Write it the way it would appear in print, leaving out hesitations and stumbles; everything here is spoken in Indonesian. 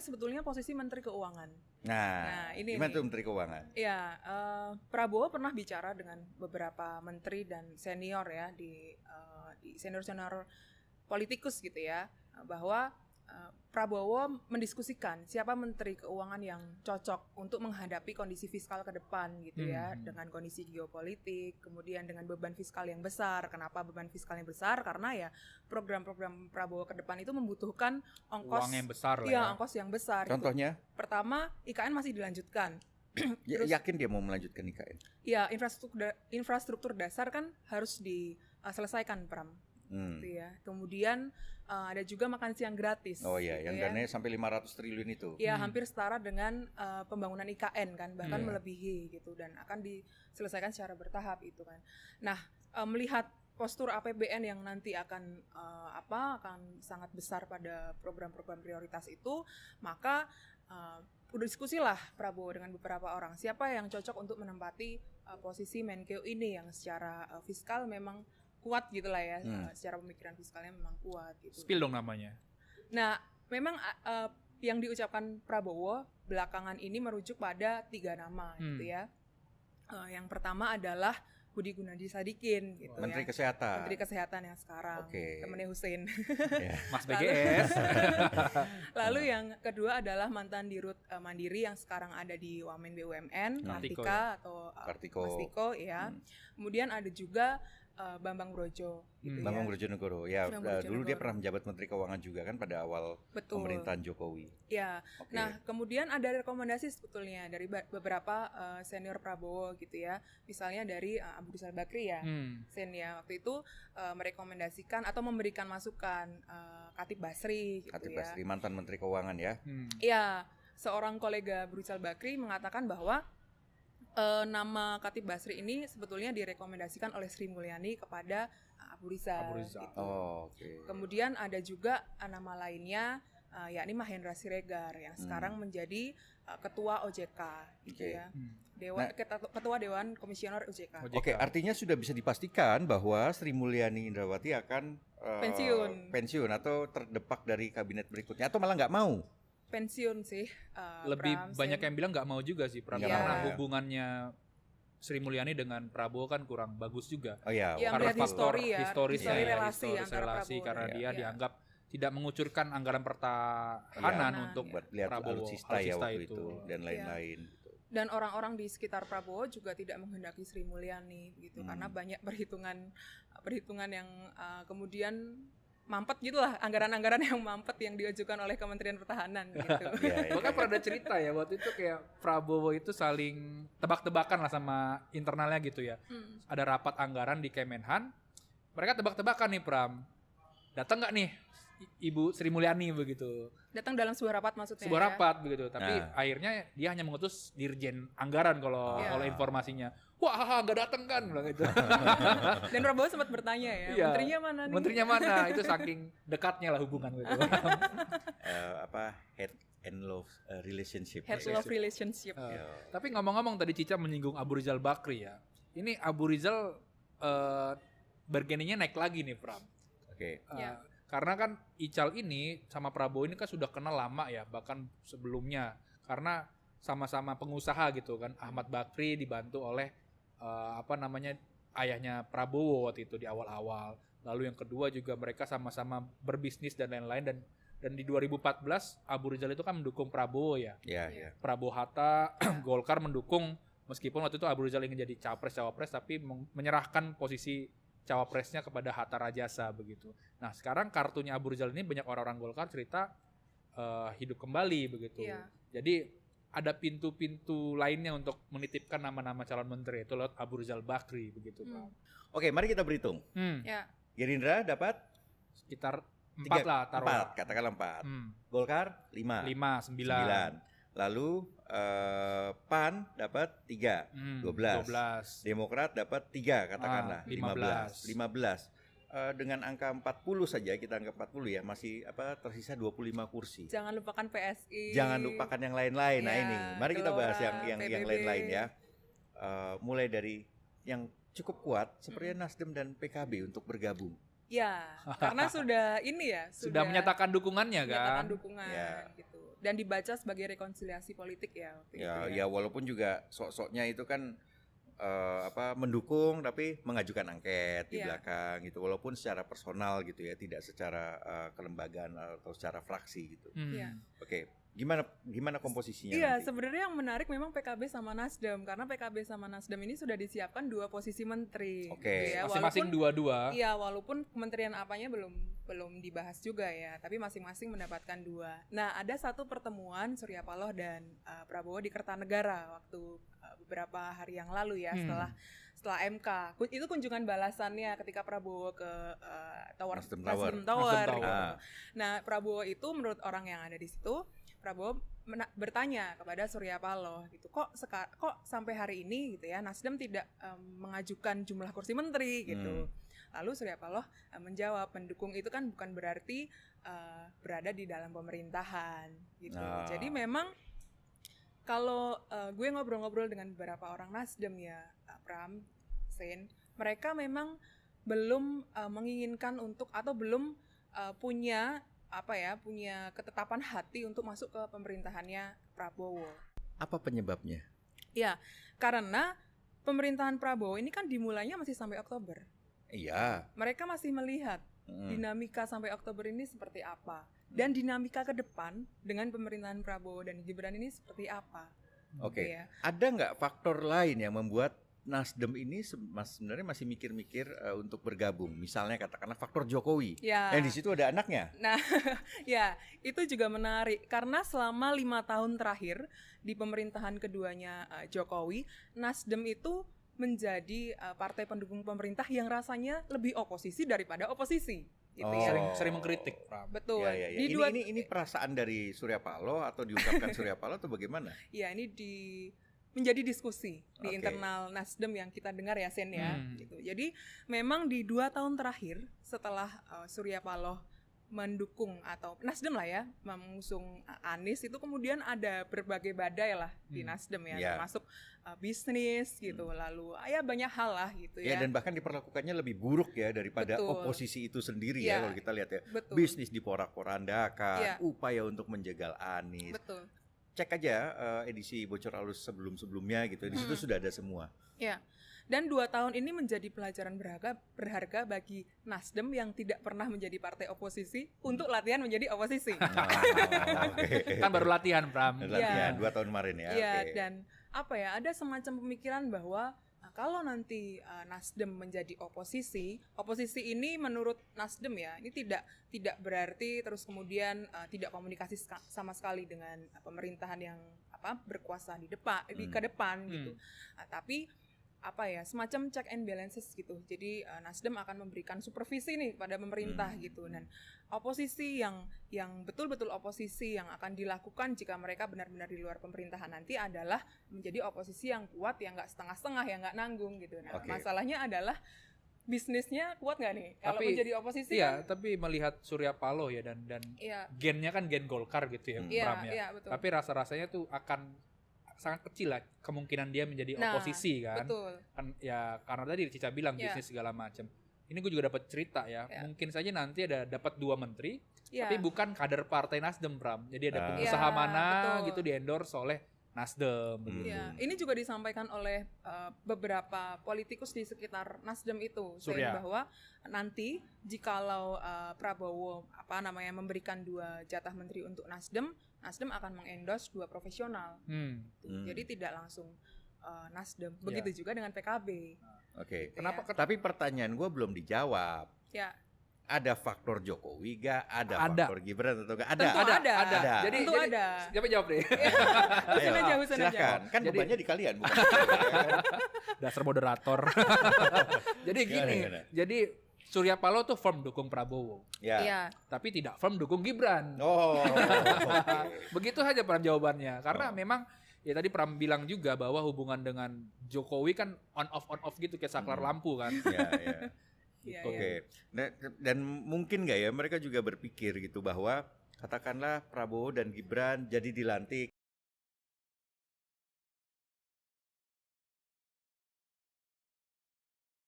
sebetulnya posisi Menteri Keuangan. Nah, ini gimana tuh Menteri Keuangan? Ya, Prabowo pernah bicara dengan beberapa menteri dan senior ya di senior-senior politikus gitu ya, bahwa Prabowo mendiskusikan siapa menteri keuangan yang cocok untuk menghadapi kondisi fiskal ke depan gitu ya, dengan kondisi geopolitik, kemudian dengan beban fiskal yang besar. Kenapa beban fiskal yang besar? Karena ya program-program Prabowo ke depan itu membutuhkan ongkos uang yang besar lah ya, ongkos yang besar. Contohnya? Gitu. Pertama, IKN masih dilanjutkan. Terus, yakin dia mau melanjutkan IKN? Ya, infrastruktur dasar kan harus diselesaikan, Pram. Gitu ya. Kemudian ada juga makan siang gratis. Oh iya, gitu yang dananya sampai 500 triliun itu. Ya, hampir setara dengan pembangunan IKN kan, bahkan melebihi gitu, dan akan diselesaikan secara bertahap itu kan. Nah, melihat postur APBN yang nanti akan sangat besar pada program-program prioritas itu, maka udah diskusilah Prabowo dengan beberapa orang siapa yang cocok untuk menempati posisi Menkeu ini yang secara fiskal memang kuat gitu lah ya, secara pemikiran fiskalnya memang kuat gitu. Spill dong namanya. Nah, memang yang diucapkan Prabowo belakangan ini merujuk pada 3 nama gitu ya. Yang pertama adalah Budi Gunadi Sadikin gitu. Menteri Kesehatan. Menteri Kesehatan yang sekarang, temennya Hussein. Mas BGS. Lalu yang kedua adalah mantan Dirut Mandiri yang sekarang ada di Wamen BUMN, Kartika atau Mas Tiko ya. Kemudian ada juga Bambang Brojo gitu Bambang Brojonegoro. Ya, dulu dia pernah menjabat Menteri Keuangan juga kan pada awal pemerintahan Jokowi. Ya. Okay. Nah, kemudian ada rekomendasi sebetulnya dari beberapa senior Prabowo gitu ya. Misalnya dari Abu Rizal Bakri ya. Sen ya waktu itu merekomendasikan atau memberikan masukan Khatib Basri gitu Khatib ya. Basri mantan Menteri Keuangan ya. Iya, seorang kolega Abu Rizal Bakri mengatakan bahwa nama Khatib Basri ini sebetulnya direkomendasikan oleh Sri Mulyani kepada Abu Rizal. Gitu. Kemudian ada juga nama lainnya yakni Mahendra Siregar yang sekarang menjadi ketua OJK gitu ya. Ketua Dewan Komisioner OJK. Oke, artinya sudah bisa dipastikan bahwa Sri Mulyani Indrawati akan pensiun atau terdepak dari kabinet berikutnya atau malah nggak mau? Pensiun sih. Lebih banyak yang bilang nggak mau juga sih, karena hubungannya Sri Mulyani dengan Prabowo kan kurang bagus juga. Oh iya, karena historis relasi antara Prabowo karena dia dianggap tidak mengucurkan anggaran pertahanan untuk Prabowo, alutsista ya waktu itu dan lain-lain. Dan orang-orang di sekitar Prabowo juga tidak menghendaki Sri Mulyani gitu karena banyak perhitungan yang kemudian mampet gitulah, anggaran-anggaran yang mampet yang diajukan oleh Kementerian Pertahanan gitu. Bahkan pernah ada cerita ya waktu itu kayak Prabowo itu saling tebak-tebakan lah sama internalnya gitu ya. Ada rapat anggaran di Kemenhan, mereka tebak-tebakan nih Pram, datang nggak nih Ibu Sri Mulyani begitu. Datang dalam sebuah rapat maksudnya. Sebuah rapat begitu, tapi akhirnya dia hanya mengutus Dirjen Anggaran kalau informasinya. Wah, nggak datang kan bilang gitu. Dan Prabowo sempat bertanya ya, menterinya mana nih? Menterinya mana? Itu saking dekatnya lah hubungan gitu. Head and love relationship. Head love relationship. Tapi ngomong-ngomong tadi Cica menyinggung Abu Rizal Bakri ya. Ini Abu Rizal bargainingnya naik lagi nih Pram. Oke. Karena kan Ical ini sama Prabowo ini kan sudah kenal lama ya, bahkan sebelumnya. Karena sama-sama pengusaha gitu kan. Ahmad Bakri dibantu oleh ayahnya Prabowo waktu itu di awal-awal. Lalu yang kedua juga mereka sama-sama berbisnis dan lain-lain. Dan di 2014 Abu Rizal itu kan mendukung Prabowo ya. Prabowo Hatta, Golkar mendukung, meskipun waktu itu Abu Rizal ingin jadi cawapres tapi menyerahkan posisi cawapresnya kepada Hatta Rajasa begitu. Nah sekarang kartunya Abu Rizal ini banyak orang-orang Golkar cerita hidup kembali begitu. Jadi ada pintu-pintu lainnya untuk menitipkan nama-nama calon menteri itu lewat Abu Rizal Bakri begitu Pak. Oke, mari kita berhitung. Gerindra dapat sekitar 4 lah taruh. 4, katakanlah 4. Golkar 5. 9. Lalu PAN dapat 3, 12. Demokrat dapat 3 katakanlah 15. Dengan angka 40 saja, kita anggap 40 ya, masih tersisa 25 kursi. Jangan lupakan PSI. Jangan lupakan yang lain-lain. Nah ini, mari kita bahas yang lain-lain ya. Mulai dari yang cukup kuat seperti Nasdem dan PKB untuk bergabung. Ya, karena sudah menyatakan dukungannya kan. Menyatakan dukungan gitu. dan dibaca sebagai rekonsiliasi politik ya waktu itu ya walaupun juga sok-soknya itu kan mendukung tapi mengajukan angket di belakang gitu, walaupun secara personal gitu ya, tidak secara kelembagaan atau secara fraksi gitu. Oke. Gimana komposisinya? Iya, sebenarnya yang menarik memang PKB sama Nasdem, karena PKB sama Nasdem ini sudah disiapkan 2 posisi menteri. Oke. Ya, masing-masing 2-2. Iya, walaupun kementerian apanya belum dibahas juga ya, tapi masing-masing mendapatkan 2. Nah, ada satu pertemuan Surya Paloh dan Prabowo di Kertanegara waktu beberapa hari yang lalu ya, setelah MK. Itu kunjungan balasannya ketika Prabowo ke Nasdem Tower. Gitu. Nah, Prabowo itu menurut orang yang ada di situ, Prabowo bertanya kepada Surya Paloh gitu, kok sampai hari ini gitu ya Nasdem tidak mengajukan jumlah kursi menteri gitu. Lalu Surya Paloh menjawab, mendukung itu kan bukan berarti berada di dalam pemerintahan gitu. Jadi memang kalau gue ngobrol-ngobrol dengan beberapa orang Nasdem ya, Pram, Sen, mereka memang belum menginginkan untuk atau belum punya ketetapan hati untuk masuk ke pemerintahannya Prabowo. Apa penyebabnya? Ya, karena pemerintahan Prabowo ini kan dimulainya masih sampai Oktober. Iya. Mereka masih melihat dinamika sampai Oktober ini seperti apa, dan dinamika ke depan dengan pemerintahan Prabowo dan Gibran ini seperti apa. Oke. Ya. Ada nggak faktor lain yang membuat Nasdem ini sebenarnya masih mikir-mikir untuk bergabung, misalnya katakanlah faktor Jokowi, yang di situ ada anaknya. Nah, ya itu juga menarik karena selama 5 tahun terakhir di pemerintahan keduanya Jokowi, Nasdem itu menjadi partai pendukung pemerintah yang rasanya lebih oposisi daripada oposisi. Gitu ya. Sering mengkritik. Betul. Ya. Ini perasaan dari Surya Paloh atau diungkapkan Surya Paloh atau bagaimana? Ya, ini menjadi diskusi di internal Nasdem yang kita dengar ya Sen ya. Gitu. Jadi memang di 2 tahun terakhir setelah Surya Paloh mendukung atau Nasdem lah ya mengusung Anies, itu kemudian ada berbagai badai lah di Nasdem ya, termasuk bisnis gitu, lalu banyak hal lah gitu ya. Dan bahkan diperlakukannya lebih buruk ya daripada oposisi itu sendiri ya kalau kita lihat ya. Bisnis diporak-porandakan, upaya untuk menjegal Anies. Betul. Cek aja edisi Bocor Halus sebelum-sebelumnya gitu, di situ sudah ada semua. Ya. Dan 2 tahun ini menjadi pelajaran berharga bagi Nasdem yang tidak pernah menjadi partai oposisi untuk latihan menjadi oposisi. Kan baru latihan, Pram. Latihan 2 tahun kemarin ya. Iya, dan ada semacam pemikiran bahwa kalau nanti Nasdem menjadi oposisi ini menurut Nasdem ya, ini tidak berarti terus kemudian tidak komunikasi sama sekali dengan pemerintahan yang berkuasa ke depan gitu. Tapi semacam check and balances gitu. Jadi Nasdem akan memberikan supervisi nih pada pemerintah gitu. Dan oposisi yang betul-betul oposisi yang akan dilakukan jika mereka benar-benar di luar pemerintahan nanti adalah menjadi oposisi yang kuat, yang nggak setengah-setengah, yang nggak nanggung gitu. Nah, masalahnya adalah bisnisnya kuat nggak nih kalau menjadi oposisi? Iya, tapi melihat Surya Paloh ya dan gennya kan gen Golkar gitu ya, Pram ya. Betul. Tapi rasa-rasanya tuh akan sangat kecil lah kemungkinan dia menjadi oposisi kan. Betul. Kan ya karena tadi Cica bilang bisnis segala macam. Ini gue juga dapat cerita ya. Mungkin saja nanti dapat 2 menteri, tapi bukan kader partai Nasdem, Pram. Jadi ada pengusaha mana gitu di-endorse oleh Nasdem. Ini juga disampaikan oleh beberapa politikus di sekitar Nasdem itu, bahwa nanti jikalau Prabowo memberikan 2 jatah menteri untuk Nasdem akan mengendorse 2 profesional. Jadi tidak langsung Nasdem. Begitu juga dengan PKB. Oke. Kenapa? Tapi pertanyaan gue belum dijawab. Ya. Ada faktor Jokowi gak? Ada faktor Gibran atau gak? Ada. Tentu ada. Jadi ada. Siapa jawab deh? Husen aja. Kan bebannya di kalian bukan? Dasar moderator. Jadi gini. Jadi Surya Paloh tuh firm dukung Prabowo. Tapi tidak firm dukung Gibran. Begitu saja Pram jawabannya. Karena memang ya tadi Pram bilang juga bahwa hubungan dengan Jokowi kan on off gitu kayak saklar lampu kan. Oke. Dan mungkin nggak ya mereka juga berpikir gitu bahwa katakanlah Prabowo dan Gibran jadi dilantik